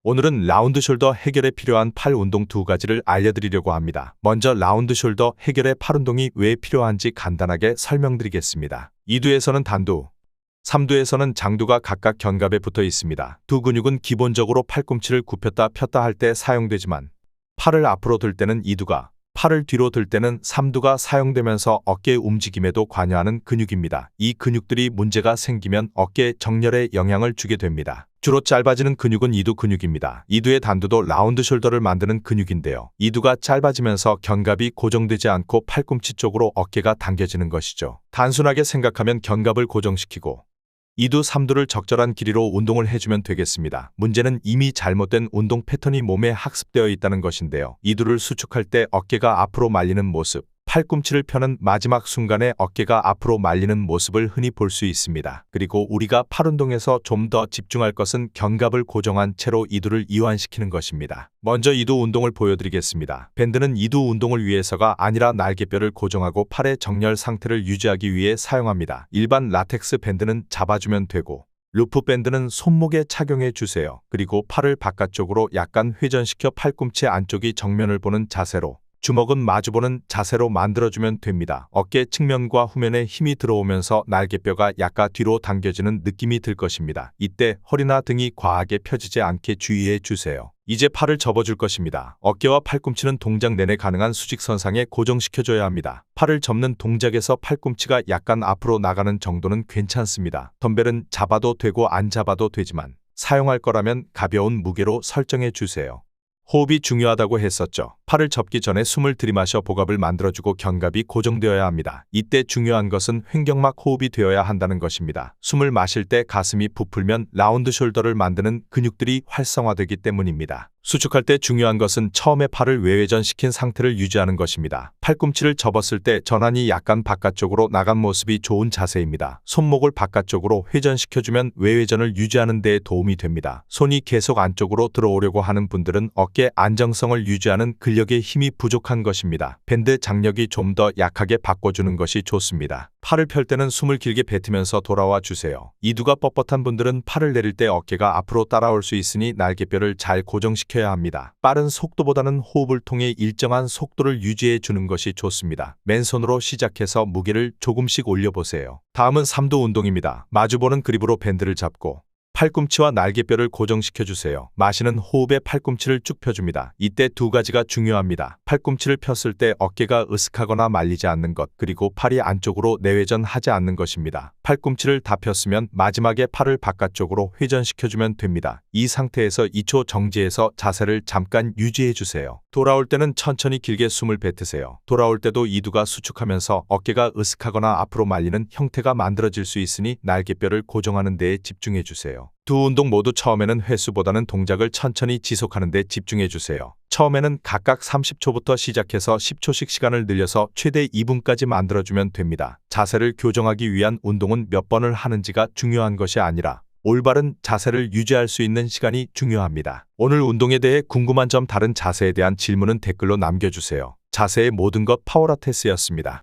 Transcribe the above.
오늘은 라운드 숄더 해결에 필요한 팔 운동 두 가지를 알려드리려고 합니다. 먼저 라운드 숄더 해결에 팔 운동이 왜 필요한지 간단하게 설명드리겠습니다. 2두에서는 단두, 3두에서는 장두가 각각 견갑에 붙어 있습니다. 두 근육은 기본적으로 팔꿈치를 굽혔다 폈다 할 때 사용되지만 팔을 앞으로 들 때는 2두가, 팔을 뒤로 들 때는 3두가 사용되면서 어깨 움직임에도 관여하는 근육입니다. 이 근육들이 문제가 생기면 어깨 정렬에 영향을 주게 됩니다. 주로 짧아지는 근육은 2두 근육입니다. 2두의 단두도 라운드 숄더를 만드는 근육인데요. 2두가 짧아지면서 견갑이 고정되지 않고 팔꿈치 쪽으로 어깨가 당겨지는 것이죠. 단순하게 생각하면 견갑을 고정시키고 2두, 3두를 적절한 길이로 운동을 해주면 되겠습니다. 문제는 이미 잘못된 운동 패턴이 몸에 학습되어 있다는 것인데요. 2두를 수축할 때 어깨가 앞으로 말리는 모습, 팔꿈치를 펴는 마지막 순간에 어깨가 앞으로 말리는 모습을 흔히 볼 수 있습니다. 그리고 우리가 팔 운동에서 좀 더 집중할 것은 견갑을 고정한 채로 2두를 이완시키는 것입니다. 먼저 2두 운동을 보여드리겠습니다. 밴드는 2두 운동을 위해서가 아니라 날개뼈를 고정하고 팔의 정렬 상태를 유지하기 위해 사용합니다. 일반 라텍스 밴드는 잡아주면 되고 루프 밴드는 손목에 착용해 주세요. 그리고 팔을 바깥쪽으로 약간 회전시켜 팔꿈치 안쪽이 정면을 보는 자세로, 주먹은 마주보는 자세로 만들어주면 됩니다. 어깨 측면과 후면에 힘이 들어오면서 날개뼈가 약간 뒤로 당겨지는 느낌이 들 것입니다. 이때 허리나 등이 과하게 펴지지 않게 주의해 주세요. 이제 팔을 접어줄 것입니다. 어깨와 팔꿈치는 동작 내내 가능한 수직선상에 고정시켜줘야 합니다. 팔을 접는 동작에서 팔꿈치가 약간 앞으로 나가는 정도는 괜찮습니다. 덤벨은 잡아도 되고 안 잡아도 되지만 사용할 거라면 가벼운 무게로 설정해 주세요. 호흡이 중요하다고 했었죠. 팔을 접기 전에 숨을 들이마셔 복압을 만들어주고 견갑이 고정되어야 합니다. 이때 중요한 것은 횡격막 호흡이 되어야 한다는 것입니다. 숨을 마실 때 가슴이 부풀면 라운드 숄더를 만드는 근육들이 활성화되기 때문입니다. 수축할 때 중요한 것은 처음에 팔을 외회전시킨 상태를 유지하는 것입니다. 팔꿈치를 접었을 때 전환이 약간 바깥쪽으로 나간 모습이 좋은 자세입니다. 손목을 바깥쪽으로 회전시켜주면 외회전을 유지하는 데 도움이 됩니다. 손이 계속 안쪽으로 들어오려고 하는 분들은 어깨 안정성을 유지하는 근력의 힘이 부족한 것입니다. 밴드 장력이 좀 더 약하게 바꿔주는 것이 좋습니다. 팔을 펼 때는 숨을 길게 뱉으면서 돌아와 주세요. 2두가 뻣뻣한 분들은 팔을 내릴 때 어깨가 앞으로 따라올 수 있으니 날개뼈를 잘 고정시켜야 합니다. 빠른 속도보다는 호흡을 통해 일정한 속도를 유지해 주는 것이 좋습니다. 맨손으로 시작해서 무게를 조금씩 올려보세요. 다음은 3두 운동입니다. 마주보는 그립으로 밴드를 잡고 팔꿈치와 날개뼈를 고정시켜주세요. 마시는 호흡에 팔꿈치를 쭉 펴줍니다. 이때 두 가지가 중요합니다. 팔꿈치를 폈을 때 어깨가 으쓱하거나 말리지 않는 것, 그리고 팔이 안쪽으로 내회전하지 않는 것입니다. 팔꿈치를 다 폈으면 마지막에 팔을 바깥쪽으로 회전시켜주면 됩니다. 이 상태에서 2초 정지해서 자세를 잠깐 유지해주세요. 돌아올 때는 천천히 길게 숨을 뱉으세요. 돌아올 때도 2두가 수축하면서 어깨가 으쓱하거나 앞으로 말리는 형태가 만들어질 수 있으니 날개뼈를 고정하는 데에 집중해주세요. 두 운동 모두 처음에는 횟수보다는 동작을 천천히 지속하는 데 집중해주세요. 처음에는 각각 30초부터 시작해서 10초씩 시간을 늘려서 최대 2분까지 만들어주면 됩니다. 자세를 교정하기 위한 운동은 몇 번을 하는지가 중요한 것이 아니라 올바른 자세를 유지할 수 있는 시간이 중요합니다. 오늘 운동에 대해 궁금한 점, 다른 자세에 대한 질문은 댓글로 남겨주세요. 자세의 모든 것 파워라테스였습니다.